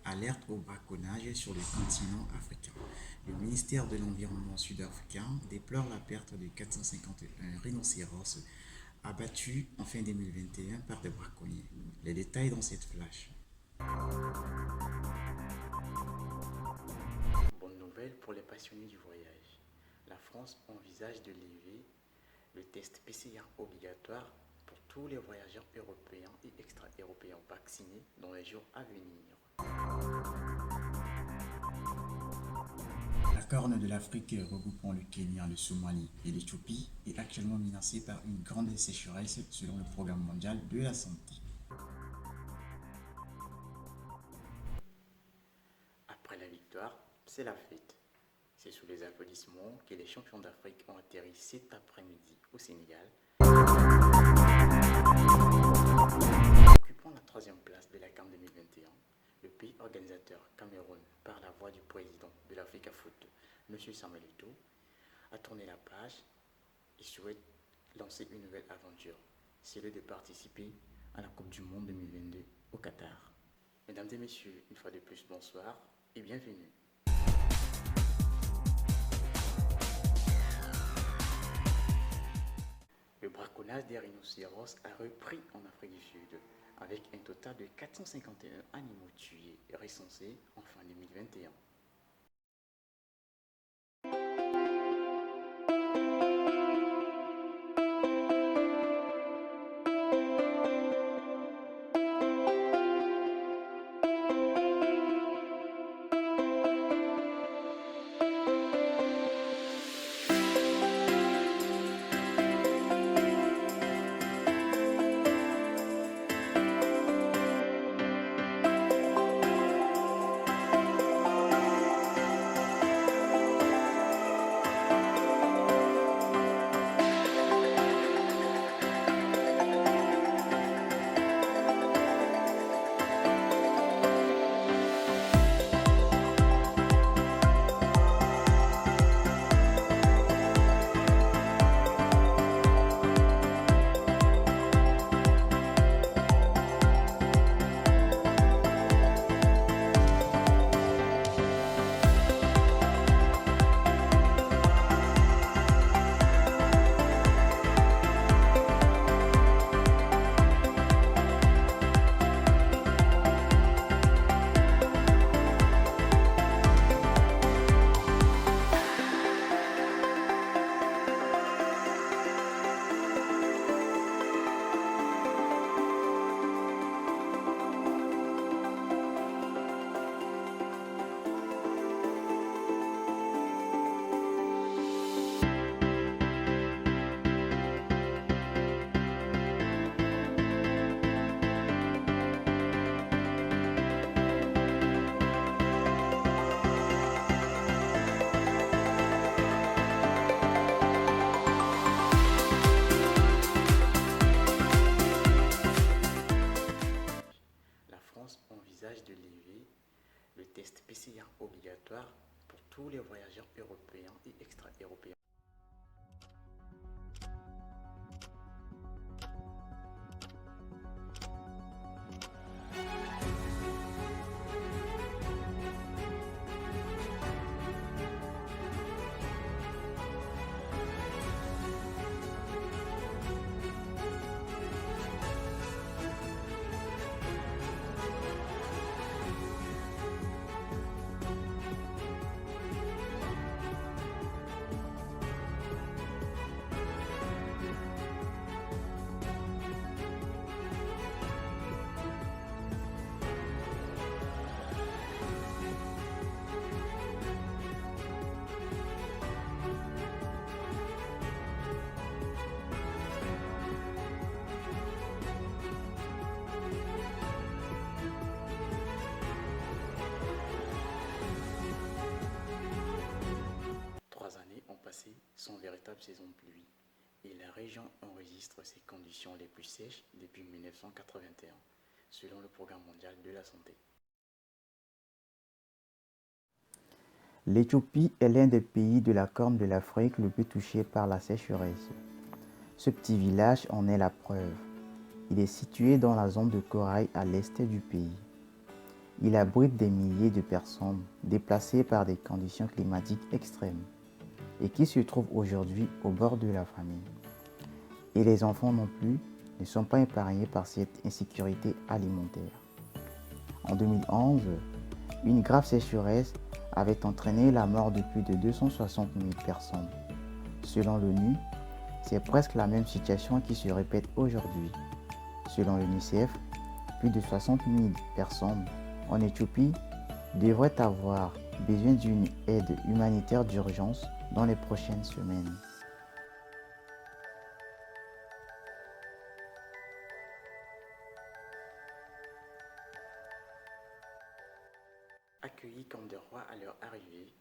alerte au braconnage sur le continent africain. Le ministère de l'Environnement sud-africain déplore la perte de 451 rhinocéros abattus en fin 2021 par des braconniers. Les détails dans cette flash. Bonne nouvelle pour les passionnés du voyage. La France envisage de lever le test PCR obligatoire pour tous les voyageurs européens et extra-européens vaccinés dans les jours à venir. La Corne de l'Afrique regroupant le Kenya, le Somalie et l'Éthiopie est actuellement menacée par une grande sécheresse selon le Programme mondial de la santé. Après la victoire, c'est la fête. C'est sous les applaudissements que les champions d'Afrique ont atterri cet après-midi au Sénégal, occupant la troisième place de la CAN 2021. Le pays organisateur Cameroun, par la voix du président de l'Africa Foot, M. Samuel Eto'o, a tourné la page et souhaite lancer une nouvelle aventure, celle de participer à la Coupe du Monde 2022 au Qatar. Mesdames et messieurs, une fois de plus, bonsoir et bienvenue. Le braconnage des rhinocéros a repris en Afrique du Sud, avec un total de 451 animaux tués et recensés en fin 2021. La France envisage de lever le test PCR obligatoire pour tous les voyageurs européens et extra-européens. Sans véritable saison de pluie, et la région enregistre ses conditions les plus sèches depuis 1981, selon le Programme mondial de la santé. L'Éthiopie est l'un des pays de la Corne de l'Afrique le plus touché par la sécheresse. Ce petit village en est la preuve. Il est situé dans la zone de corail à l'est du pays. Il abrite des milliers de personnes déplacées par des conditions climatiques extrêmes et qui se trouvent aujourd'hui au bord de la famine. Et les enfants non plus ne sont pas épargnés par cette insécurité alimentaire. En 2011, une grave sécheresse avait entraîné la mort de plus de 260 000 personnes. Selon l'ONU, c'est presque la même situation qui se répète aujourd'hui. Selon l'UNICEF, plus de 60 000 personnes en Éthiopie devraient avoir besoin d'une aide humanitaire d'urgence dans les prochaines semaines. Accueillis comme des rois à leur arrivée,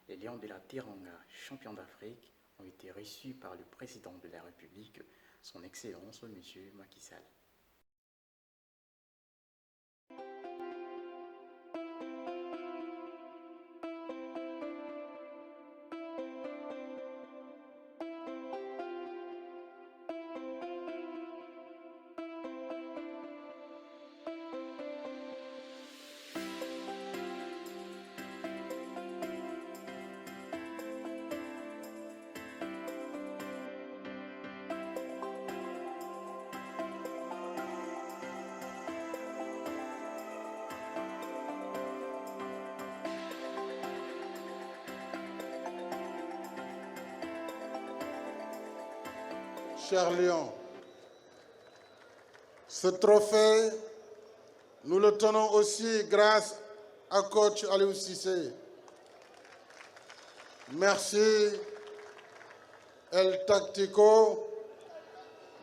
les Lions de la Teranga, champions d'Afrique, ont été reçus par le président de la République, son Excellence M. Macky Sall. Chers Lions, ce trophée, nous le tenons aussi grâce à coach Aliou Cissé. Merci El Tactico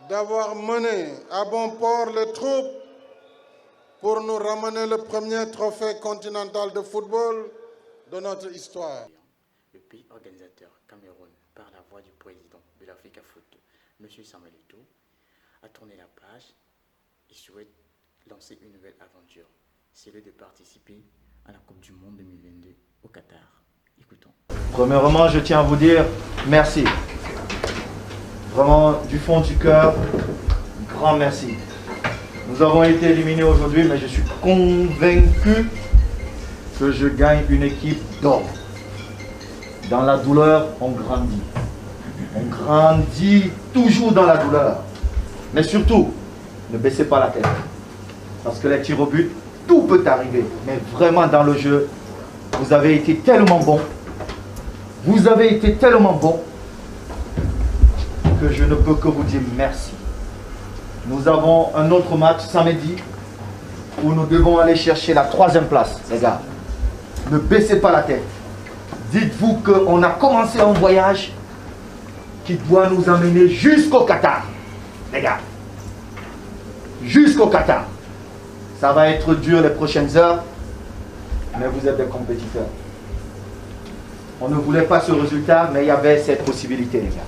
d'avoir mené à bon port les troupes pour nous ramener le premier trophée continental de football de notre histoire. Le pays organisateur, Cameroun, par la voix du président de l'Africa Foot, M. Samuel Eto'o, a tourné la page et souhaite lancer une nouvelle aventure, celle de participer à la Coupe du Monde 2022 au Qatar. Écoutons. Premièrement, je tiens à vous dire merci. Vraiment, du fond du cœur, grand merci. Nous avons été éliminés aujourd'hui, mais je suis convaincu que je gagne une équipe d'or. Dans la douleur, on grandit. On grandit toujours dans la douleur. Mais surtout, ne baissez pas la tête. Parce que les tirs au but, tout peut arriver. Mais vraiment dans le jeu, vous avez été tellement bon. Vous avez été tellement bon que je ne peux que vous dire merci. Nous avons un autre match samedi où nous devons aller chercher la 3e place, les gars. Ne baissez pas la tête. Dites-vous qu'on a commencé un voyage qui doit nous amener jusqu'au Qatar, les gars. Jusqu'au Qatar. Ça va être dur les prochaines heures, mais vous êtes des compétiteurs. On ne voulait pas ce résultat, mais il y avait cette possibilité, les gars.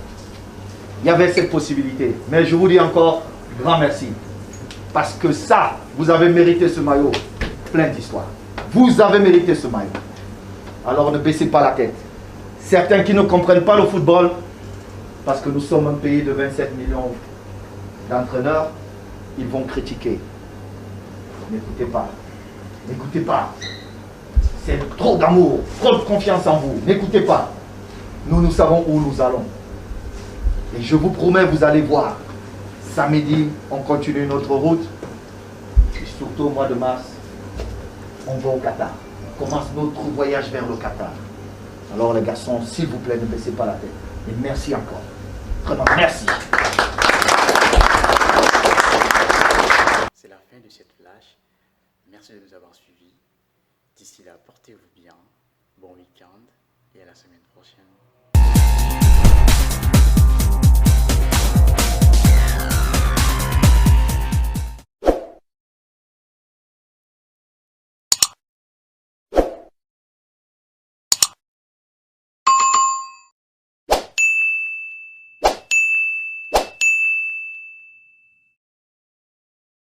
Il y avait cette possibilité. Mais je vous dis encore, grand merci. Parce que ça, vous avez mérité ce maillot plein d'histoire. Vous avez mérité ce maillot. Alors ne baissez pas la tête. Certains qui ne comprennent pas le football, parce que nous sommes un pays de 27 millions d'entraîneurs, ils vont critiquer. N'écoutez pas. N'écoutez pas. C'est trop d'amour, trop de confiance en vous. N'écoutez pas. Nous savons où nous allons. Et je vous promets, vous allez voir. Samedi, on continue notre route. Et surtout au mois de mars, on va au Qatar. On commence notre voyage vers le Qatar. Alors les garçons, s'il vous plaît, ne baissez pas la tête. Et merci encore. Vraiment, merci. C'est la fin de cette flash. Merci de nous avoir suivis. D'ici là, portez-vous bien. Bon week-end et à la semaine prochaine.